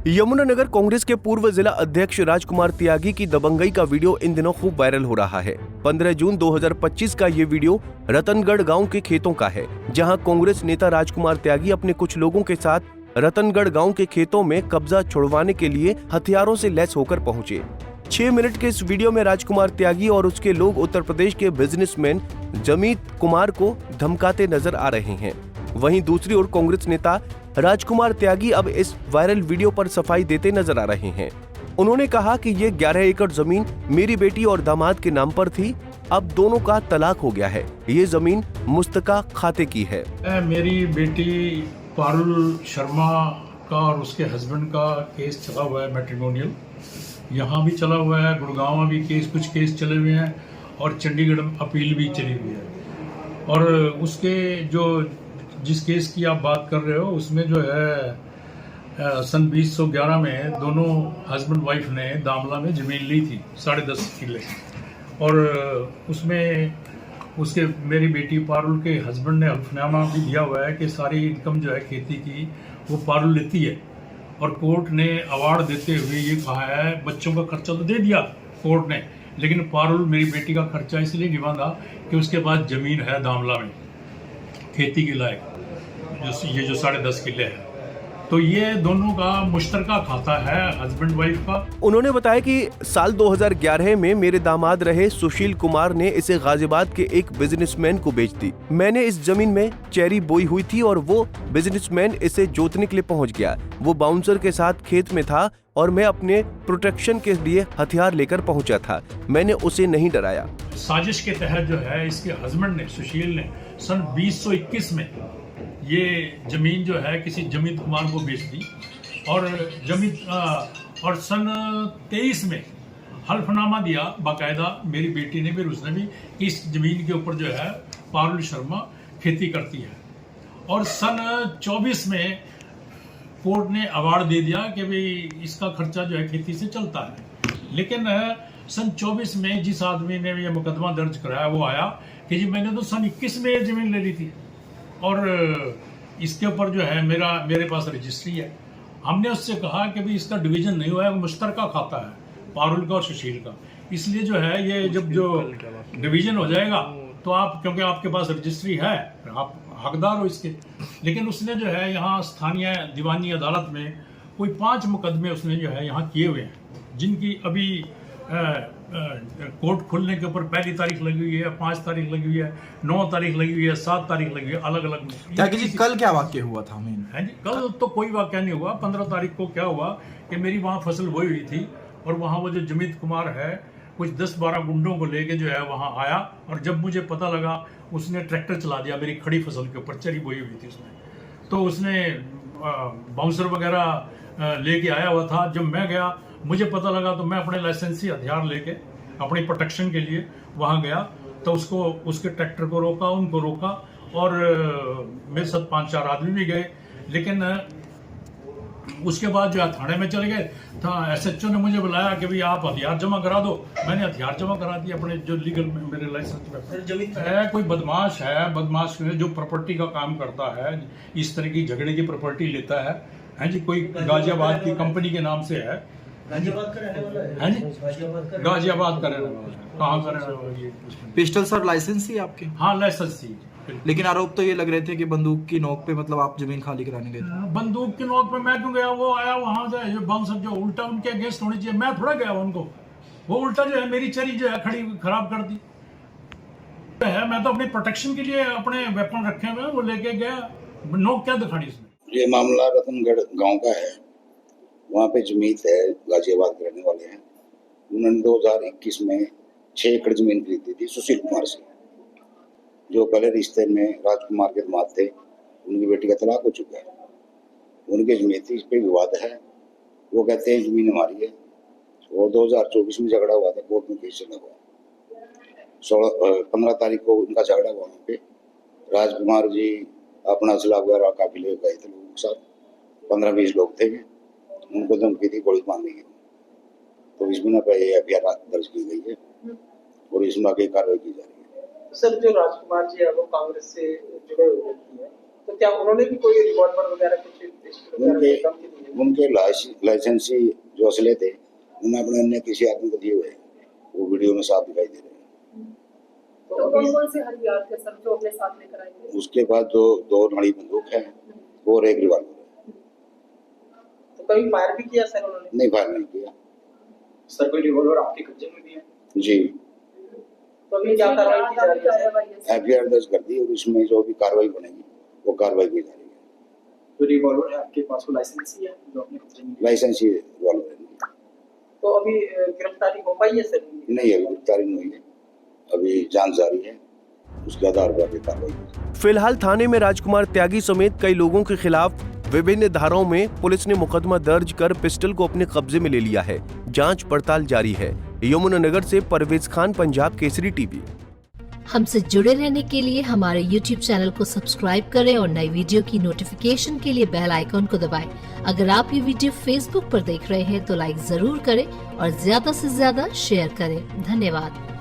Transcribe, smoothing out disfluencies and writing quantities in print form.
यमुनानगर कांग्रेस के पूर्व जिला अध्यक्ष राजकुमार त्यागी की दबंगई का वीडियो इन दिनों खूब वायरल हो रहा है। 15 जून 2025 का ये वीडियो रतनगढ़ गांव के खेतों का है, जहां कांग्रेस नेता राजकुमार त्यागी अपने कुछ लोगों के साथ रतनगढ़ गांव के खेतों में कब्जा छुड़वाने के लिए हथियारों से लैस होकर पहुंचे। 6 मिनट के इस वीडियो में राजकुमार त्यागी और उसके लोग उत्तर प्रदेश के बिजनेसमैन जमीत कुमार को धमकाते नजर आ रहे हैं। वहीं दूसरी ओर कांग्रेस नेता राजकुमार त्यागी अब इस वायरल वीडियो पर सफाई देते नजर आ रहे हैं। उन्होंने कहा कि ये 11 एकड़ जमीन मेरी बेटी और दामाद के नाम पर थी, अब दोनों का तलाक हो गया है। ये जमीन मुस्तका खाते की है। मेरी बेटी पारुल शर्मा का और उसके हस्बैंड का केस चला हुआ है, मैट्रिमोनियल यहाँ भी चला हुआ है, गुड़गांव में भी कुछ केस चले हुए हैं और चंडीगढ़ अपील भी चली हुई है। और उसके जिस केस की आप बात कर रहे हो उसमें जो है सन 2011 में दोनों हस्बैंड वाइफ ने दामला में ज़मीन ली थी 10.5 किले, और उसमें उसके मेरी बेटी पारुल के हस्बैंड ने हल्फनामा भी दिया हुआ है कि सारी इनकम जो है खेती की वो पारुल लेती है। और कोर्ट ने अवार्ड देते हुए ये कहा है, बच्चों का खर्चा तो दे दिया कोर्ट ने, लेकिन पारुल मेरी बेटी का खर्चा इसलिए नहीं बांधा कि उसके पास ज़मीन है दामला में खेती के लायक, ये जो 10.5 किले है। तो ये दोनों का मुश्तरका खाता है हस्बैंड वाइफ का। उन्होंने बताया कि साल 2011 में मेरे दामाद रहे सुशील कुमार ने इसे गाजियाबाद के एक बिजनेसमैन को बेच दी। मैंने इस जमीन में चेरी बोई हुई थी और वो बिजनेसमैन इसे जोतने के लिए पहुंच गया। वो बाउंसर के साथ खेत में था और मैं अपने प्रोटेक्शन के लिए हथियार लेकर पहुंचा था। मैंने उसे नहीं डराया। साजिश के तहत जो है इसके हस्बैंड ने, सुशील ने, सन 2021 में ये जमीन जो है किसी जमीत कुमार को बेच दी और सन 23 में हल्फनामा दिया बाकायदा मेरी बेटी ने भी, उसने भी, इस जमीन के ऊपर जो है पारुल शर्मा खेती करती है। और सन 24 में कोर्ट ने अवार्ड दे दिया कि भाई इसका खर्चा जो है खेती से चलता है। लेकिन सन 24 में जिस आदमी ने ये मुकदमा दर्ज कराया वो आया कि जी मैंने तो सन 21 में ये जमीन ले ली थी और इसके ऊपर जो है मेरे पास रजिस्ट्री है। हमने उससे कहा कि भाई इसका डिवीजन नहीं हुआ है, वो मुश्तरका खाता है पारुल का और सुशील का, इसलिए जो है ये जब जो डिवीजन हो जाएगा तो आप, क्योंकि आपके पास रजिस्ट्री है, आप हकदार हो इसके। लेकिन उसने जो है यहाँ स्थानीय दीवानी अदालत में कोई 5 मुकदमे उसने जो है यहाँ किए हुए हैं, जिनकी अभी कोर्ट खुलने के ऊपर 1 तारीख लगी हुई है, 5 तारीख लगी हुई है, 9 तारीख लगी हुई है, 7 तारीख लगी हुई है, अलग अलग। त्यागी जी कल क्या वाक्य हुआ था? है जी, कल तो कोई वाक्य नहीं हुआ। 15 तारीख को क्या हुआ कि मेरी वहाँ फसल बोई हुई थी और वहाँ वो जो जमीत कुमार है कुछ 10-12 गुंडों को लेके जो है वहाँ आया, और जब मुझे पता लगा उसने ट्रैक्टर चला दिया मेरी खड़ी फसल के ऊपर, चरी बोई हुई थी उसने, तो उसने बाउंसर वगैरह लेके आया हुआ था। जब मैं गया मुझे पता लगा तो मैं अपने लाइसेंसी हथियार लेके अपनी प्रोटेक्शन के लिए वहाँ गया, तो उसके ट्रैक्टर को रोका, उनको रोका, और मेरे साथ 5-4 आदमी भी गए। लेकिन उसके बाद जो है थाने में चले गए, था SHO ने मुझे बुलाया कि भाई आप हथियार जमा करा दो। मैंने हथियार जमा करा दिए अपने जो लीगल मेरे लाइसेंस है। कोई बदमाश है, बदमाश जो प्रॉपर्टी का काम करता है, इस तरह की झगड़े की प्रॉपर्टी लेता है जी, कोई गाजियाबाद की कंपनी के नाम से है, गाजियाबाद का रहने वाला है जी, गाजियाबाद का रहने वाला है। कहाँ का रहने वाला है? पिस्टल सर लाइसेंस ही आपके? हाँ लाइसेंस ही। लेकिन आरोप तो ये लग रहे थे कि बंदूक की नोक पे मतलब आप जमीन खाली कराने गए थे। बंदूक की नोक पे मैं क्यों गया? वो आया वहां से जो बाउंसर जो उल्टा उनके अगेंस्ट होनी चाहिए, मैं थोड़ा गया उनको, वो उल्टा जो है मेरी चरी जो है खड़ी खराब कर दी है। मैं तो अपनी प्रोटेक्शन के लिए अपने वेपन रखे हुए वो लेके गया, नोक क्या दिखानी इसमें। ये मामला रतनगढ़ गांव का है, वहाँ पे जमीत है, गाजियाबाद के रहने वाले हैं। उन्होंने 2021 में 6 एकड़ जमीन खरीदी थी सुशील कुमार से, जो पहले रिश्ते में राजकुमार के दामाद थे। उनकी बेटी का तलाक हो चुका है, उनकी जमीन थी, इस पे विवाद है। वो कहते हैं जमीन हमारी है, और 2024 में झगड़ा हुआ था, कोर्ट में केस चला हुआ। 15 तारीख को उनका झगड़ा हुआ वहाँ पे। राजकुमार जी अपना असला वगैरह काफी ले गए थे लोगों के साथ, 15-20 लोग थे, उनको धमकी दी गोली मारने की। तो इस बिना पर FIR दर्ज की गई है और इसमें आगे कार्रवाई की जा रही है। सर जो राजकुमार जी है वो कांग्रेस से जुड़े हुए हैं, तो क्या उन्होंने भी कोई रिवॉल्वर वगैरह कुछ उनके लाइसेंसी जो असले थे उन्हें अपने अन्य किसी आदमी को दिए हुए हैं, वो वीडियो में साफ दिखाई दे रहे हैं। तो कौन कौन से हथियार थे सर जो अपने साथ लेकर आए थे? उसके बाद जो 2 नाड़ी बंदूक है और एक रिवॉल्वर है। तो कभी फायर भी किया सर उन्होंने? नहीं, फायर नहीं किया। सर कोई रिवॉल्वर आपके कब्जे में भी है? जी, तो अभी क्या कार्रवाई की जा रही है? एफआईआर दर्ज कर दी और इसमें जो भी कार्रवाई बनेगी वो कार्रवाई की जा रही है। तो रिवॉल्वर है आपके पास, वो लाइसेंस ही है जो अपने कब्जे में? लाइसेंसी रिवॉल्वर है। तो अभी गिरफ्तारी हो पाई है सर? नहीं, अभी गिरफ्तारी नहीं हुई है, अभी जांच जारी है, उसके आधार पर आगे कार्रवाई की। फिलहाल थाने में राजकुमार त्यागी समेत कई लोगों के खिलाफ विभिन्न धाराओं में पुलिस ने मुकदमा दर्ज कर पिस्टल को अपने कब्जे में ले लिया है। जांच पड़ताल जारी है। यमुनानगर से परवेज खान, पंजाब केसरी टीवी। हमसे जुड़े रहने के लिए हमारे YouTube चैनल को सब्सक्राइब करें और नई वीडियो की नोटिफिकेशन के लिए बेल आइकॉन को दबाएं। अगर आप ये वीडियो Facebook पर देख रहे हैं तो लाइक जरूर करें और ज्यादा से ज्यादा शेयर करें। धन्यवाद।